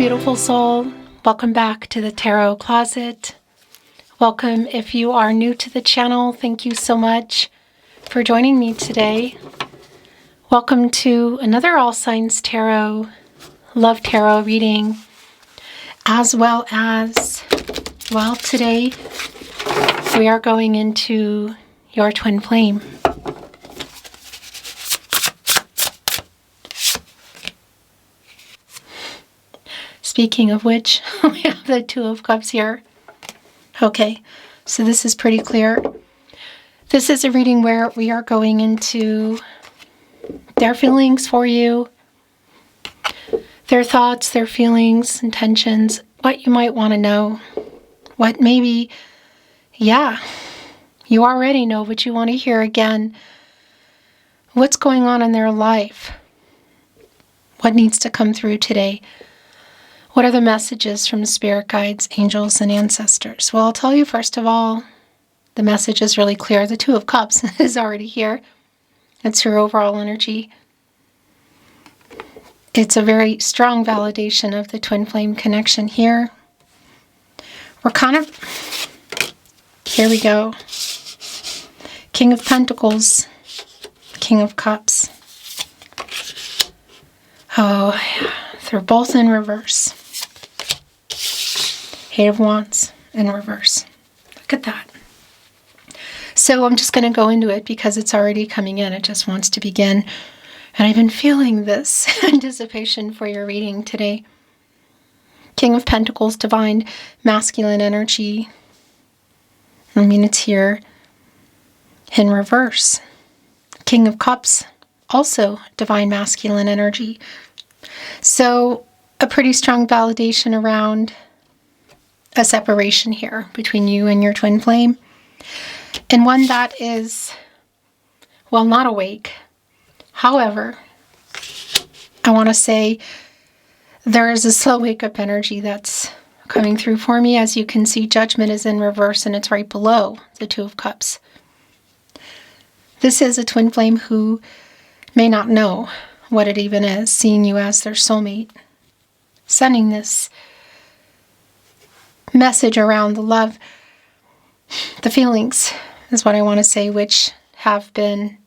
beautiful soul. Welcome back to the Tarot Closet. Welcome if you are new to the channel. Thank you so much for joining me today. Welcome to another All Signs Tarot, Love Tarot reading, as well as, well, today we are going into your twin flame. Speaking of which, we have the Two of Cups here. Okay, so this is pretty clear. This is a reading where we are going into their feelings for you, their thoughts, their feelings, intentions, what you might want to know, what maybe, yeah, you already know, but you want to hear again. What's going on in their life? What needs to come through today? What are the messages from spirit guides, angels, and ancestors? Well, I'll tell you first of all, the message is really clear. The Two of Cups is already here. It's your overall energy. It's a very strong validation of the twin flame connection here. We're kind of, here we go. King of Pentacles, King of Cups. Oh, yeah. They're both in reverse. Eight of Wands in reverse. Look at that. So I'm just going to go into it because it's already coming in. It just wants to begin. And I've been feeling this anticipation for your reading today. King of Pentacles, divine masculine energy. I mean, it's here in reverse. King of Cups, also divine masculine energy. So a pretty strong validation around a separation here between you and your twin flame. And one that is, well, not awake. However, I want to say there is a slow wake-up energy that's coming through for me. As you can see, Judgment is in reverse and it's right below the Two of Cups. This is a twin flame who may not know what it even is, seeing you as their soulmate, sending this message around the love, the feelings is what I want to say, which have been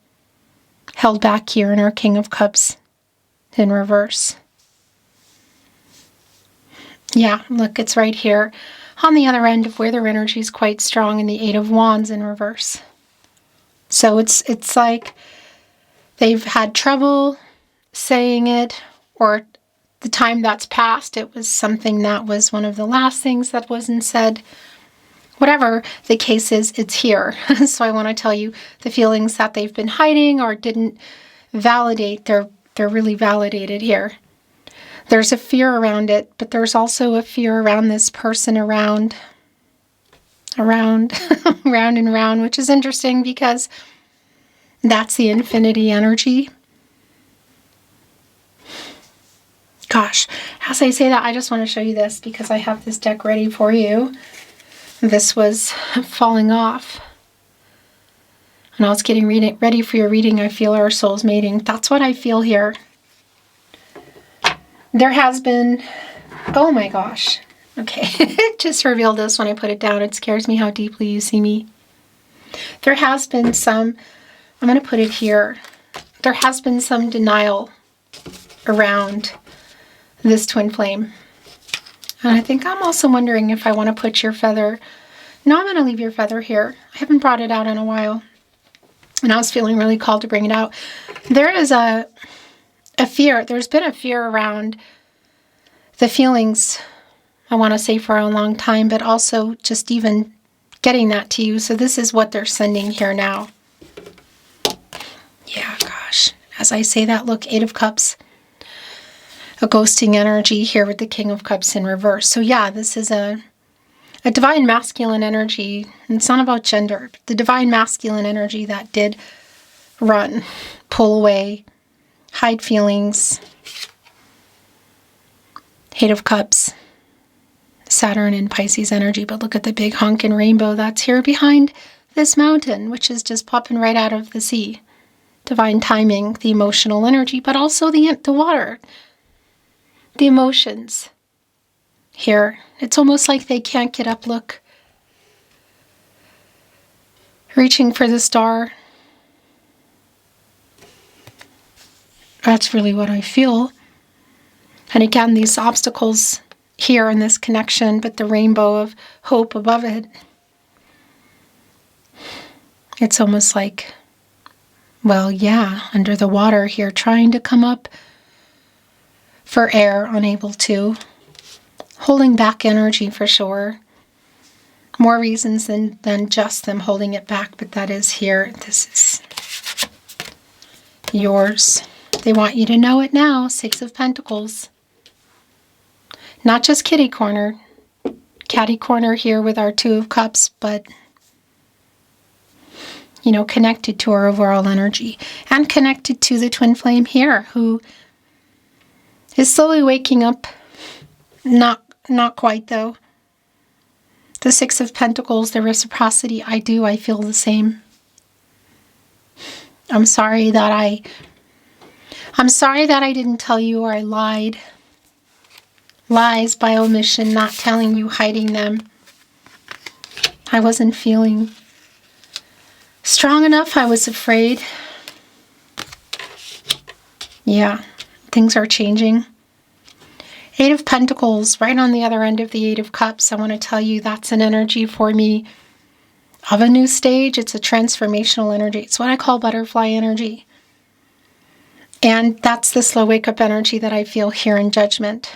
held back here in our King of Cups in reverse. Yeah, look, it's right here on the other end of where their energy is quite strong in the Eight of Wands in reverse. So it's like they've had trouble saying it, or the time that's passed, it was something that was one of the last things that wasn't said. Whatever the case is, it's here. So I want to tell you the feelings that they've been hiding or didn't validate, they're really validated here. There's a fear around it, but there's also a fear around this person around, round and round, which is interesting because that's the infinity energy. Gosh, as I say that, I just want to show you this because I have this deck ready for you. This was falling off. And I was getting ready for your reading. I feel our souls mating. That's what I feel here. There has been, oh my gosh. Okay, it just revealed this when I put it down. It scares me how deeply you see me. There has been some, I'm going to put it here. There has been some denial around this twin flame. And I think I'm also wondering if I want to put your feather. No, I'm going to leave your feather here. I haven't brought it out in a while. And I was feeling really called to bring it out. There is a fear. There's been a fear around the feelings, I want to say, for a long time, but also just even getting that to you. So this is what they're sending here now. Yeah, gosh. As I say that, look, Eight of Cups. A ghosting energy here with the King of Cups in reverse. So yeah, this is a divine masculine energy. And it's not about gender. The divine masculine energy that did run, pull away, hide feelings. Eight of Cups. Saturn and Pisces energy. But look at the big honking rainbow that's here behind this mountain, which is just popping right out of the sea. Divine timing, the emotional energy, but also the water. The emotions, here. It's almost like they can't get up. Look. Reaching for the star. That's really what I feel. And again, these obstacles here in this connection, but the rainbow of hope above it. It's almost like, well, yeah, under the water here, trying to come up for air, unable to. Holding back energy for sure. More reasons than just them holding it back, but that is here. This is yours. They want you to know it now. 6 of Pentacles. Not just catty corner here with our 2 of Cups, but, you know, connected to our overall energy and connected to the twin flame here, who is slowly waking up. Not quite, though. The 6 of Pentacles, the reciprocity, I feel the same. I'm sorry that I didn't tell you, or I lied. Lies by omission, not telling you, hiding them. I wasn't feeling strong enough. I was afraid. Yeah, things are changing. 8 of Pentacles, right on the other end of the 8 of Cups. I want to tell you that's an energy for me of a new stage. It's a transformational energy. It's what I call butterfly energy. And that's the slow wake-up energy that I feel here in Judgment.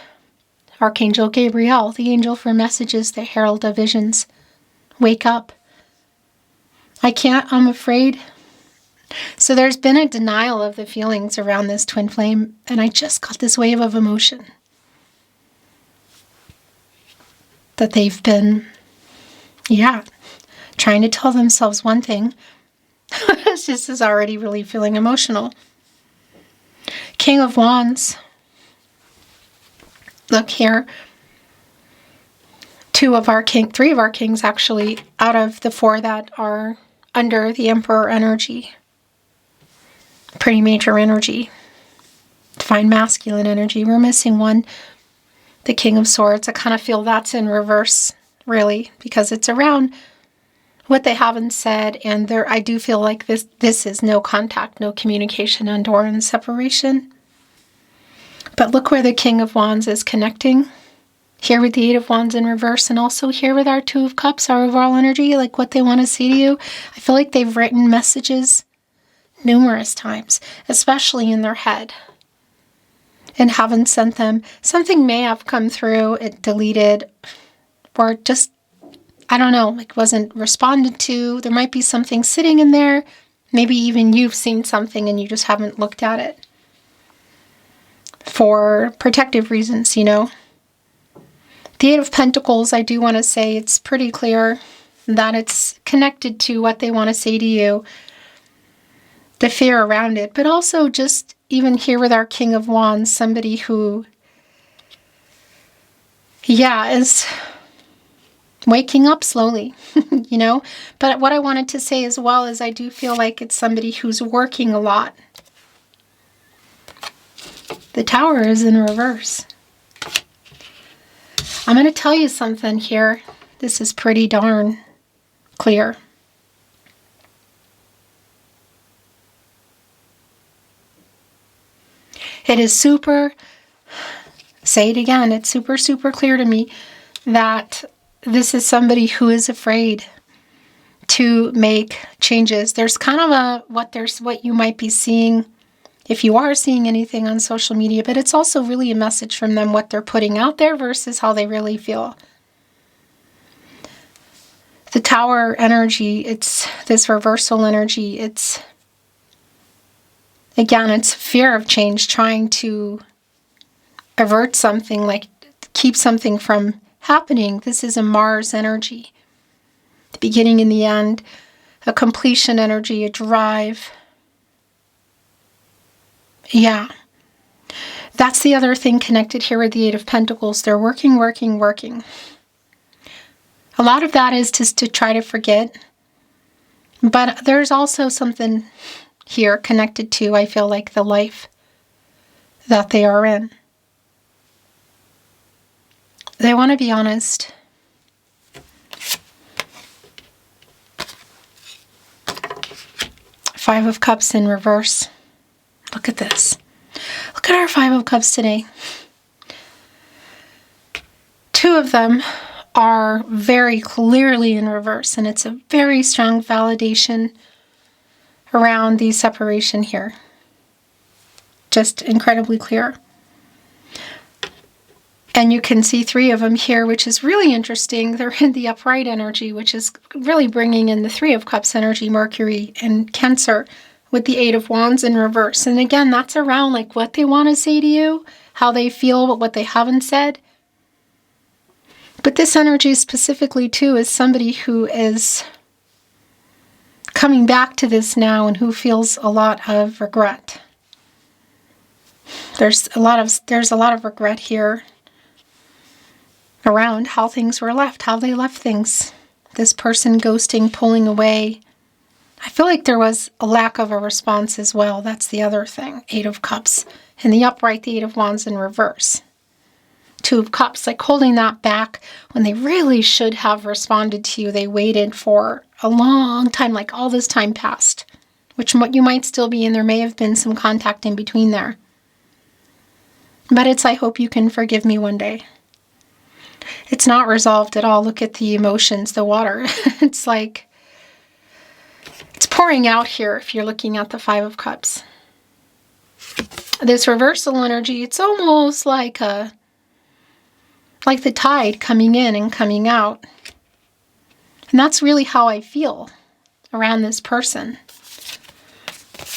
Archangel Gabriel, the angel for messages, the herald of visions. Wake up. I'm afraid. So there's been a denial of the feelings around this twin flame, and I just got this wave of emotion. That they've been, trying to tell themselves one thing. This is already really feeling emotional. King of Wands. Look here. 3 of our kings, actually, out of the 4 that are under the Emperor energy. Pretty major energy. Divine masculine energy. We're missing one. The King of Swords. I kind of feel that's in reverse, really, because it's around what they haven't said, and I do feel like this is no contact, no communication, and/or in separation. But look where the King of Wands is connecting. Here with the 8 of Wands in reverse, and also here with our 2 of Cups, our overall energy, like what they want to say to you. I feel like they've written messages numerous times, especially in their head, and haven't sent them. Something may have come through, it deleted, or just, I don't know, like wasn't responded to. There might be something sitting in there. Maybe even you've seen something and you just haven't looked at it. For protective reasons, you know. The 8 of Pentacles, I do want to say it's pretty clear that it's connected to what they want to say to you. The fear around it, but also just even here with our King of Wands, somebody who, is waking up slowly, you know. But what I wanted to say as well is I do feel like it's somebody who's working a lot. The Tower is in reverse. I'm going to tell you something here. This is pretty darn clear. It is super, say it again, it's super, super clear to me that this is somebody who is afraid to make changes. There's kind of what you might be seeing if you are seeing anything on social media, but it's also really a message from them, what they're putting out there versus how they really feel. The Tower energy, it's this reversal energy. It's, again, it's fear of change, trying to avert something, like keep something from happening. This is a Mars energy. The beginning and the end, a completion energy, a drive. Yeah. That's the other thing connected here with the 8 of Pentacles. They're working. A lot of that is just to try to forget. But there's also something here connected to, I feel like, the life that they are in. They want to be honest. Five of Cups in reverse. Look at this. Look at our Five of Cups today. Two of them are very clearly in reverse, and it's a very strong validation around the separation here. Just incredibly clear. And you can see three of them here, which is really interesting. They're in the upright energy, which is really bringing in the Three of Cups energy, Mercury and Cancer, with the Eight of Wands in reverse. And again, that's around like what they want to say to you, how they feel, but what they haven't said. But this energy specifically, too, is somebody who is coming back to this now and who feels a lot of regret. There's a lot of regret here around how things were left, how they left things. This person ghosting, pulling away. I feel like there was a lack of a response as well. That's the other thing. Eight of Cups. In the upright, the Eight of Wands in reverse. Two of Cups, like holding that back when they really should have responded to you. They waited for a long time, like all this time passed, which you might still be, and there may have been some contact in between there. But it's, I hope you can forgive me one day. It's not resolved at all. Look at the emotions, the water. It's like, it's pouring out here if you're looking at the Five of Cups. This reversal energy, it's almost like the tide coming in and coming out. And that's really how I feel around this person.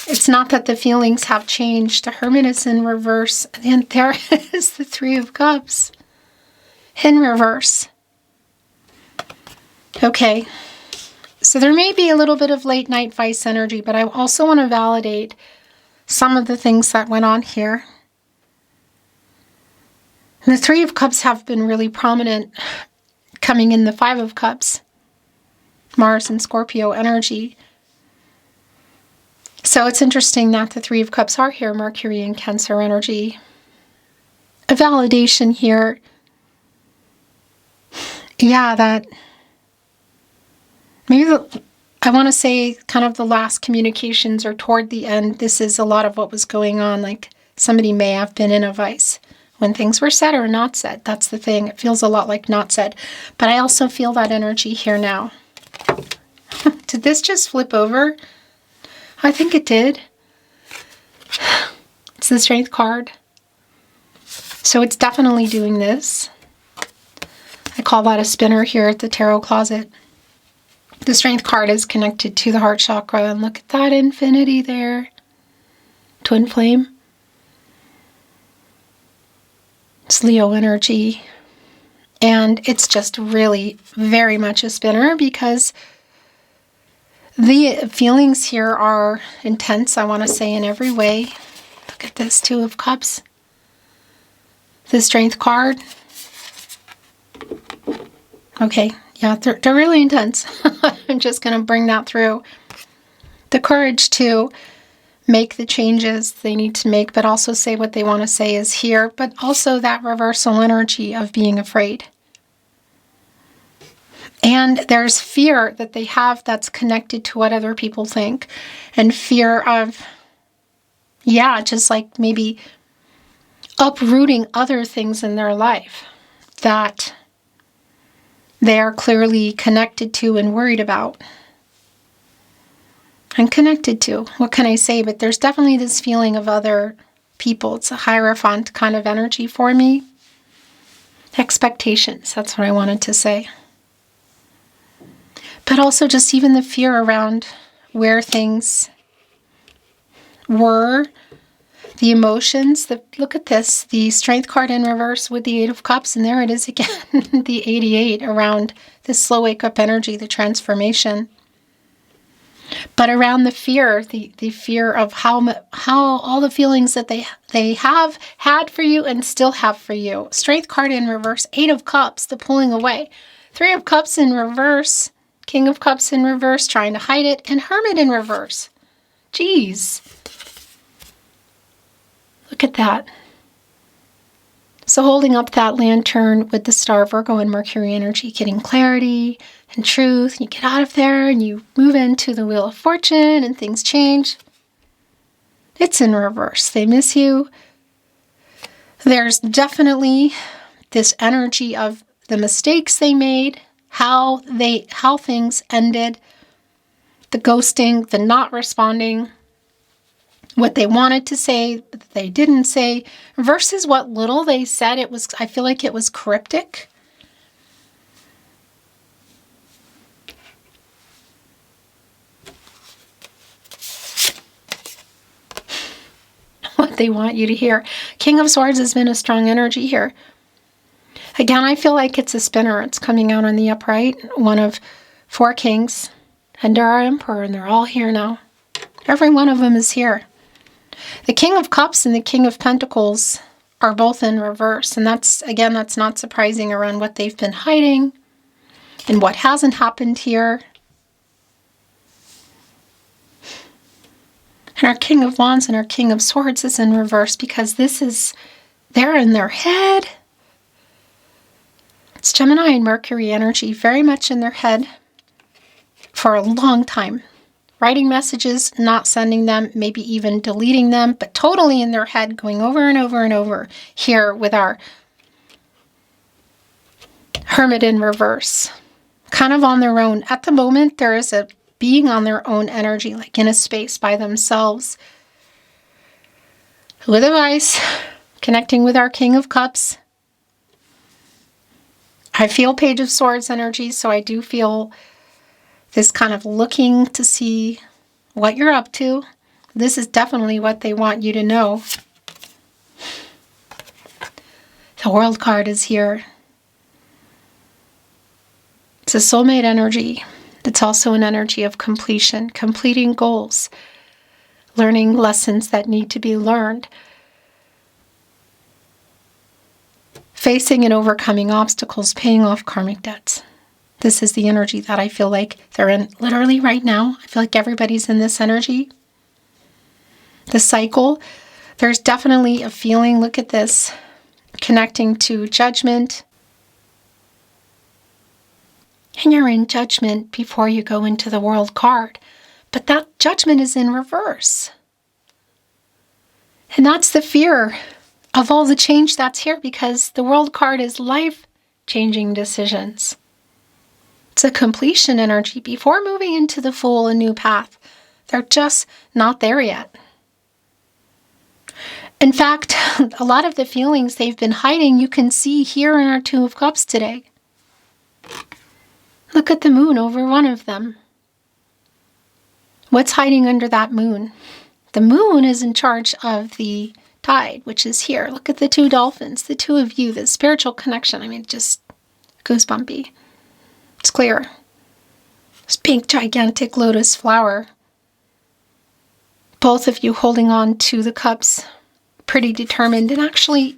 It's not that the feelings have changed. The Hermit is in reverse. And there is the Three of Cups in reverse. Okay. So there may be a little bit of late night vice energy, but I also want to validate some of the things that went on here. The Three of Cups have been really prominent coming in the Five of Cups. Mars and Scorpio energy. So it's interesting that the Three of Cups are here, Mercury and Cancer energy. A validation here. Yeah, that maybe I want to say kind of the last communications or toward the end. This is a lot of what was going on. Like somebody may have been in a vice when things were said or not said. That's the thing. It feels a lot like not said. But I also feel that energy here now. Did this just flip over? I think it did. It's the Strength card. So it's definitely doing this. I call that a spinner here at the tarot closet. The Strength card is connected to the heart chakra. And look at that infinity there. Twin flame. It's Leo energy. And it's just really very much a spinner because the feelings here are intense, I want to say, in every way. Look at this, Two of Cups. The Strength card. Okay, yeah, they're really intense. I'm just going to bring that through. The courage to make the changes they need to make, but also say what they want to say is here. But also that reversal energy of being afraid. And there's fear that they have that's connected to what other people think. And fear of, yeah, just like maybe uprooting other things in their life that they are clearly connected to and worried about. And connected to, what can I say? But there's definitely this feeling of other people. It's a Hierophant kind of energy for me. Expectations, that's what I wanted to say. But also just even the fear around where things were, the emotions. Look at this, the Strength card in reverse with the Eight of Cups, and there it is again, the 88 around the slow wake-up energy, the transformation. But around the fear, the fear of how all the feelings that they have had for you and still have for you. Strength card in reverse, Eight of Cups, the pulling away. Three of Cups in reverse. King of Cups in reverse, trying to hide it, and Hermit in reverse. Jeez. Look at that. So holding up that lantern with the star Virgo and Mercury energy, getting clarity and truth. You get out of there and you move into the Wheel of Fortune and things change. It's in reverse. They miss you. There's definitely this energy of the mistakes they made, how things ended, the ghosting, the not responding, what they wanted to say, but they didn't say, versus what little they said. I feel like it was cryptic. What they want you to hear. King of Swords has been a strong energy here. Again, I feel like it's a spinner. It's coming out on the upright. One of 4 kings and our emperor, and they're all here now. Every one of them is here. The King of Cups and the King of Pentacles are both in reverse. And that's not surprising around what they've been hiding and what hasn't happened here. And our King of Wands and our King of Swords is in reverse because they're in their head. It's Gemini and Mercury energy, very much in their head for a long time. Writing messages, not sending them, maybe even deleting them, but totally in their head, going over and over and over. Here with our Hermit in reverse, kind of on their own. At the moment, there is a being on their own energy, like in a space by themselves. With advice, connecting with our King of Cups. I feel Page of Swords energy, so I do feel this kind of looking to see what you're up to. This is definitely what they want you to know. The World card is here. It's a soulmate energy. It's also an energy of completion, completing goals, learning lessons that need to be learned, facing and overcoming obstacles, paying off karmic debts. This is the energy that I feel like they're in literally right now. I feel like everybody's in this energy. The cycle, there's definitely a feeling, look at this, connecting to judgment. And you're in judgment before you go into the World card. But that judgment is in reverse. And that's the fear of all the change that's here because the World card is life-changing decisions. It's a completion energy before moving into the Fool, a new path. They're just not there yet. In fact, a lot of the feelings they've been hiding, you can see here in our Two of Cups today. Look at the moon over one of them. What's hiding under that moon? The moon is in charge of the tide, which is here. Look at the 2 dolphins, the 2 of you, the spiritual connection. I mean, just goosebumpy. It's clear. This pink, gigantic lotus flower. Both of you holding on to the cups, pretty determined. And actually,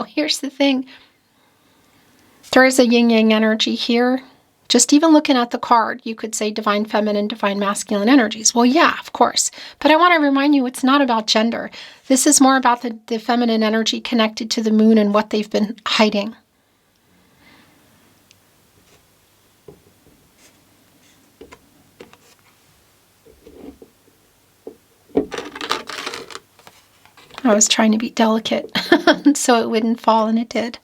here's the thing. There is a yin-yang energy here. Just even looking at the card, you could say divine feminine, divine masculine energies. Well, yeah, of course. But I want to remind you, it's not about gender. This is more about the feminine energy connected to the moon and what they've been hiding. I was trying to be delicate so it wouldn't fall, and it did.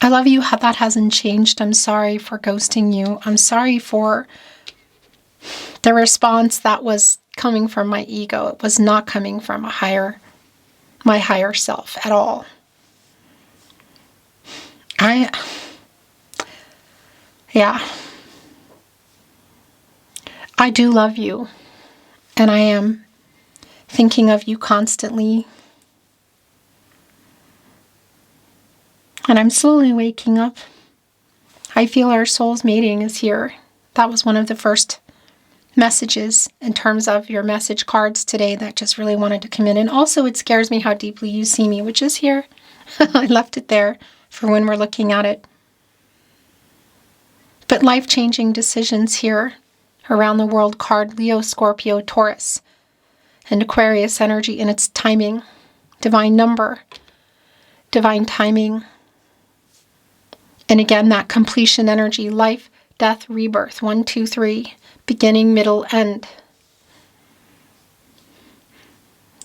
I love you. That hasn't changed. I'm sorry for ghosting you. I'm sorry for the response that was coming from my ego. It was not coming from my higher self at all. I do love you, and I am thinking of you constantly. And I'm slowly waking up. I feel our soul's mating is here. That was one of the first messages in terms of your message cards today that just really wanted to come in. And also it scares me how deeply you see me, which is here. I left it there for when we're looking at it. But life-changing decisions here around the World card, Leo, Scorpio, Taurus, and Aquarius energy in its timing, divine number, divine timing. And again, that completion energy, life, death, rebirth, 1, 2, 3, beginning, middle, end.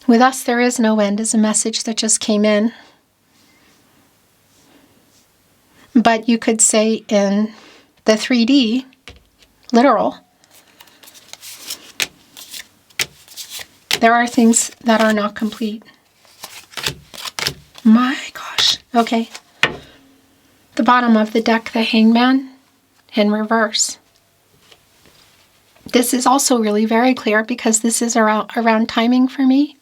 With us, there is no end is a message that just came in. But you could say in the 3D, literal, there are things that are not complete. My gosh. Okay. The bottom of the deck, the Hangman in reverse. This is also really very clear because this is around timing for me.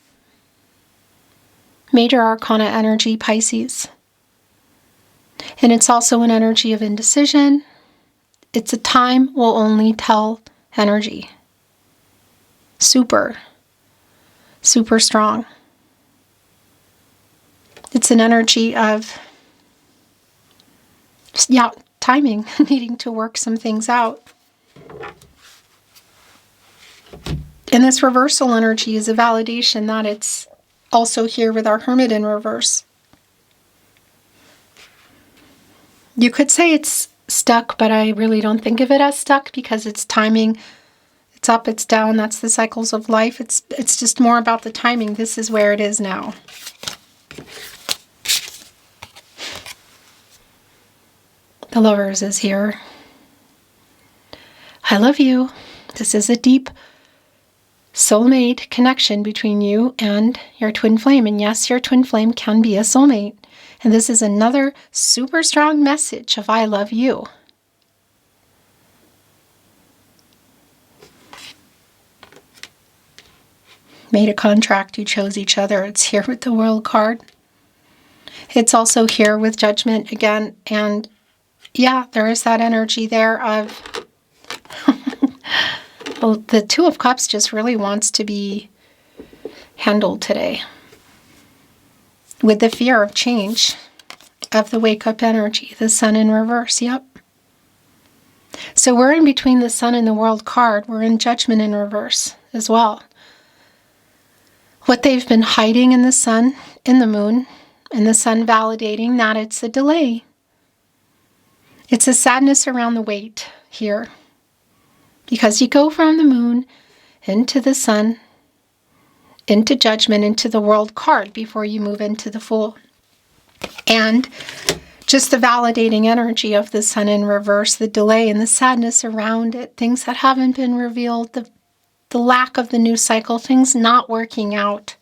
Major Arcana energy, Pisces. And it's also an energy of indecision. It's a time will only tell energy. Super, super strong. It's an energy of, timing, needing to work some things out. And this reversal energy is a validation that it's also here with our Hermit in reverse. You could say it's stuck, but I really don't think of it as stuck because it's timing. It's up, it's down. That's the cycles of life. It's just more about the timing. This is where it is now. The Lovers is here. I love you. This is a deep soulmate connection between you and your twin flame. And yes, your twin flame can be a soulmate. And this is another super strong message of I love you. Made a contract, you chose each other. It's here with the World card. It's also here with Judgment again. And yeah, there is that energy there of well, the Two of Cups just really wants to be handled today. With the fear of change, of the wake-up energy, the Sun in reverse, yep. So we're in between the Sun and the World card. We're in Judgment in reverse as well. What they've been hiding in the Sun, in the Moon, and the Sun validating that it's a delay. It's a sadness around the wait here. Because you go from the Moon into the Sun, into Judgment, into the World card before you move into the Fool. And just the validating energy of the Sun in reverse, the delay and the sadness around it, things that haven't been revealed, the lack of the new cycle, things not working out.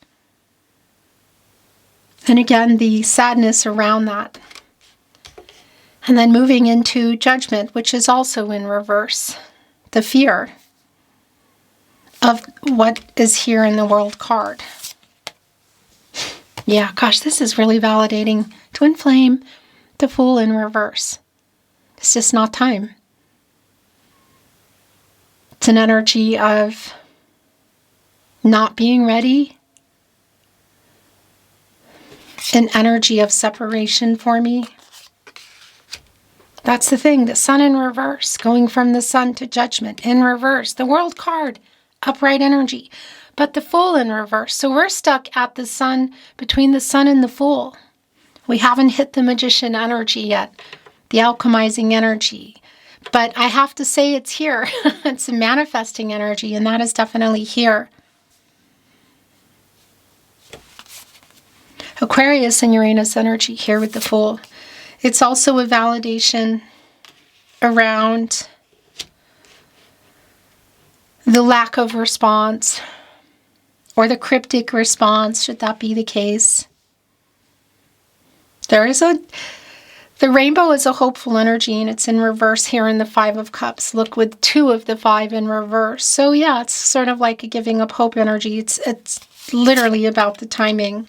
And again, the sadness around that. And then moving into Judgment, which is also in reverse. The fear of what is here in the World card. Yeah, gosh, this is really validating. Twin flame, the Fool in reverse. It's just not time. It's an energy of not being ready. An energy of separation for me. That's the thing, the Sun in reverse, going from the Sun to Judgment in reverse. The World card, upright energy, but the Fool in reverse. So we're stuck at the Sun, between the Sun and the Fool. We haven't hit the Magician energy yet, the alchemizing energy. But I have to say it's here. It's a manifesting energy, and that is definitely here. Aquarius and Uranus energy here with the Fool. It's also a validation around the lack of response or the cryptic response, should that be the case. The rainbow is a hopeful energy, and it's in reverse here in the Five of Cups. Look, with 2 of the 5 in reverse. So yeah, it's sort of like a giving up hope energy. It's literally about the timing.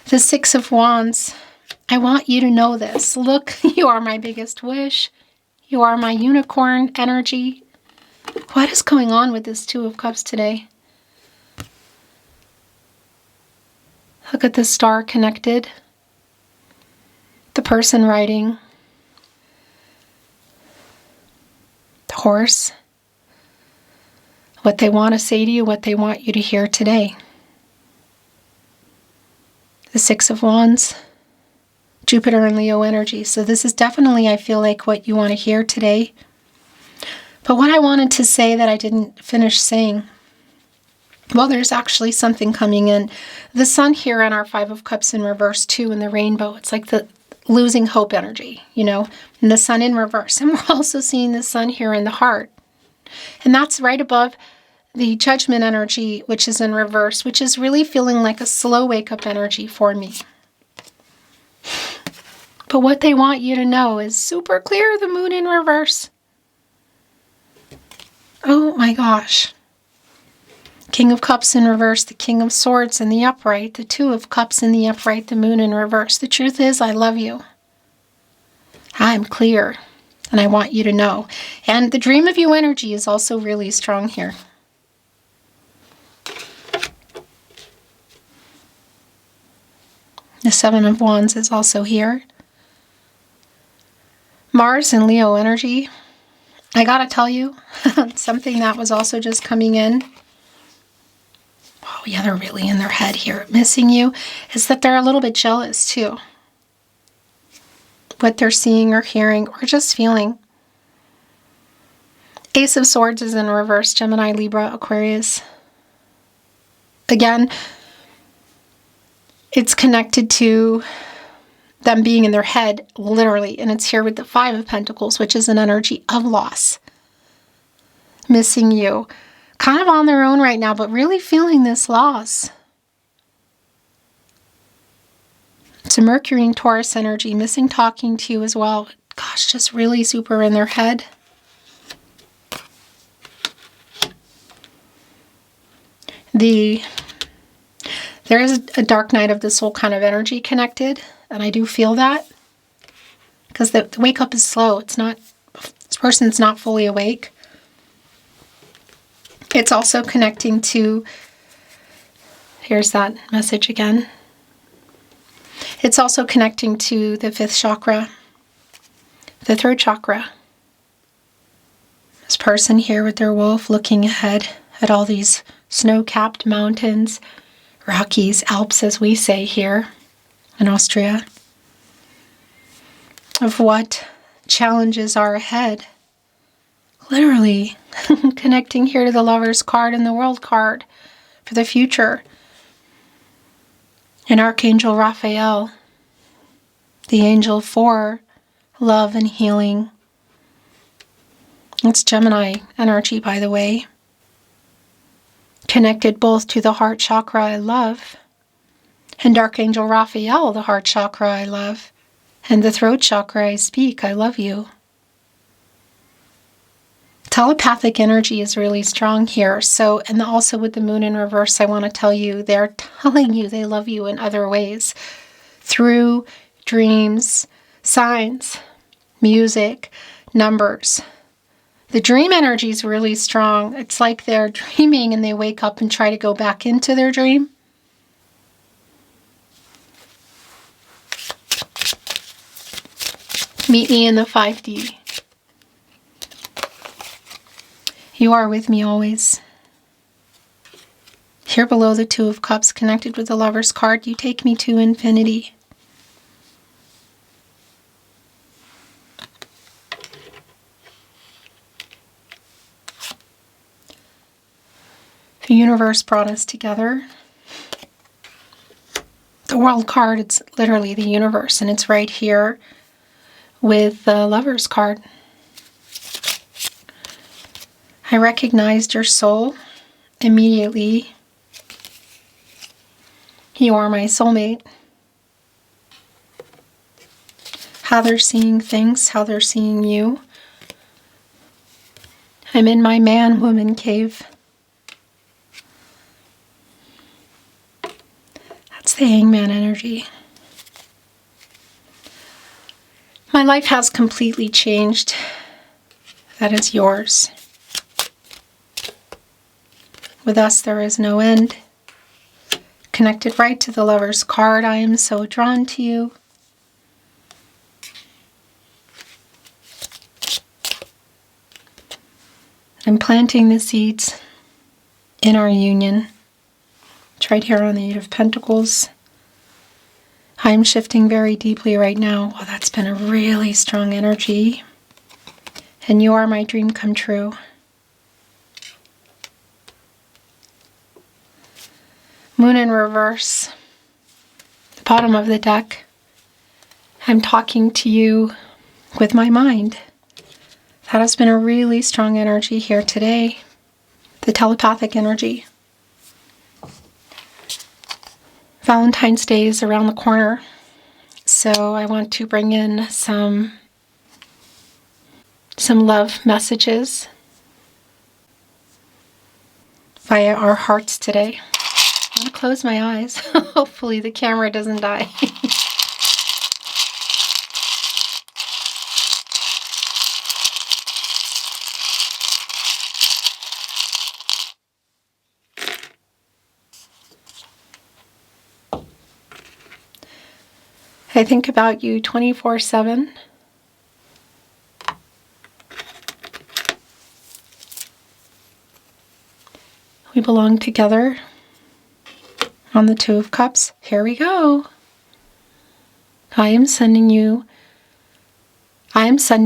The 6 of Wands. I want you to know this. Look, you are my biggest wish. You are my unicorn energy. What is going on with this 2 of Cups today? Look at the star connected. The person riding. The horse. What they want to say to you, what they want you to hear today. The 6 of Wands. Jupiter and Leo energy. So this is definitely, I feel like, what you want to hear today. But what I wanted to say that I didn't finish saying, well, there's actually something coming in. The sun here in our Five of Cups in reverse too, in the rainbow. It's like the losing hope energy, and the sun in reverse. And we're also seeing the sun here in the heart. And that's right above the judgment energy, which is in reverse, which is really feeling like a slow wake-up energy for me. But what they want you to know is super clear, the moon in reverse. Oh my gosh. King of Cups in reverse, the King of Swords in the upright, the Two of Cups in the upright, the moon in reverse. The truth is, I love you. I'm clear, and I want you to know. And the dream of you energy is also really strong here. The Seven of Wands is also here. Mars and Leo energy. I gotta tell you, something that was also just coming in. Oh yeah, they're really in their head here, missing you, is that they're a little bit jealous too. What they're seeing or hearing or just feeling. Ace of Swords is in reverse, Gemini, Libra, Aquarius. Again, it's connected to them being in their head, literally, and it's here with the Five of Pentacles, which is an energy of loss. Missing you. Kind of on their own right now, but really feeling this loss. It's a Mercury and Taurus energy, missing talking to you as well. Gosh, just really super in their head. There is a dark night of the soul kind of energy connected, and I do feel that. Because the wake up is slow. It's not, this person's not fully awake. It's also connecting to, here's that message again. It's also connecting to the fifth chakra, the third chakra. This person here with their wolf looking ahead at all these snow-capped mountains, Rockies, Alps as we say here in Austria, of what challenges are ahead. Literally connecting here to the Lover's card and the World card for the future. And Archangel Raphael, the angel for love and healing. It's Gemini energy, by the way. Connected both to the heart chakra I love, and Archangel Raphael, the heart chakra I love, and the throat chakra I speak, I love you. Telepathic energy is really strong here. So, and also with the moon in reverse, I want to tell you, they're telling you they love you in other ways. Through dreams, signs, music, numbers. The dream energy is really strong. It's like they're dreaming and they wake up and try to go back into their dream. Meet me in the 5D. You are with me always. Here below the Two of Cups, connected with the Lover's card, you take me to infinity. The universe brought us together. The World card, it's literally the universe, and it's right here with the Lover's card. I recognized your soul immediately. You are my soulmate. How they're seeing things, how they're seeing you. I'm in my man-woman cave. That's the Hangman energy. My life has completely changed. That is yours. With us, there is no end. Connected right to the Lover's card, I am so drawn to you. I'm planting the seeds in our union. It's right here on the Eight of Pentacles. I'm shifting very deeply right now. Well, that's been a really strong energy. And you are my dream come true. Moon in reverse. The bottom of the deck. I'm talking to you with my mind. That has been a really strong energy here today. The telepathic energy. Valentine's Day is around the corner. So I want to bring in some love messages via our hearts today. I'm going to close my eyes. Hopefully the camera doesn't die. I think about you 24/7. We belong together on the Two of Cups. Here we go. I am sending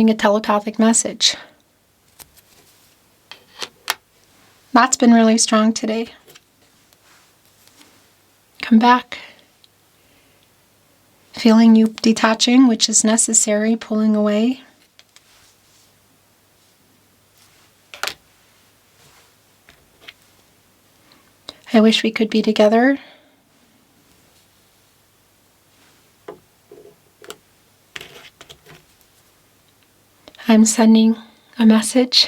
a telepathic message. That's been really strong today. Come back. Feeling you detaching, which is necessary, pulling away. I wish we could be together. I'm sending a message.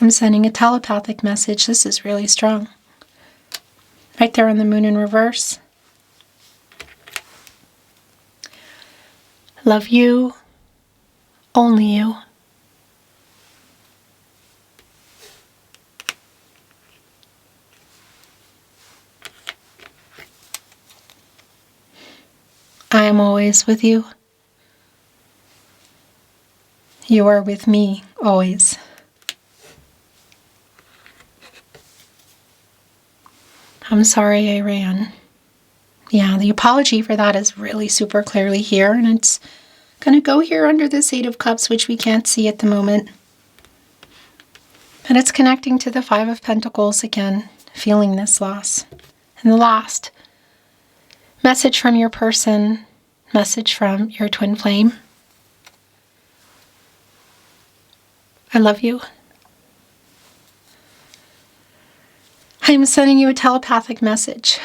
I'm sending a telepathic message. This is really strong. Right there on the moon in reverse. Love you, only you. I am always with you. You are with me always. I'm sorry I ran. Yeah, the apology for that is really super clearly here, and it's going to go here under this Eight of Cups, which we can't see at the moment. And it's connecting to the Five of Pentacles again, feeling this loss. And the last message from your person, message from your twin flame. I love you. I am sending you a telepathic message.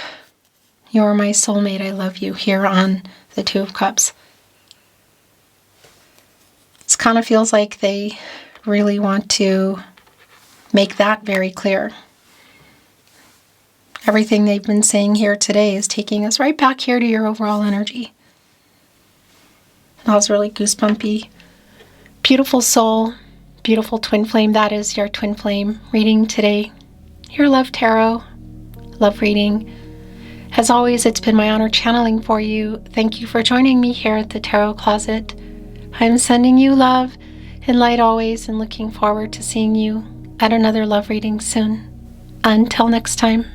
You're my soulmate. I love you here on the Two of Cups. It kind of feels like they really want to make that very clear. Everything they've been saying here today is taking us right back here to your overall energy. That was really goosebumpy. Beautiful soul, beautiful twin flame. That is your twin flame reading today. Your love tarot, love reading. As always, it's been my honor channeling for you. Thank you for joining me here at the Tarot Closet. I'm sending you love and light always, and looking forward to seeing you at another love reading soon. Until next time.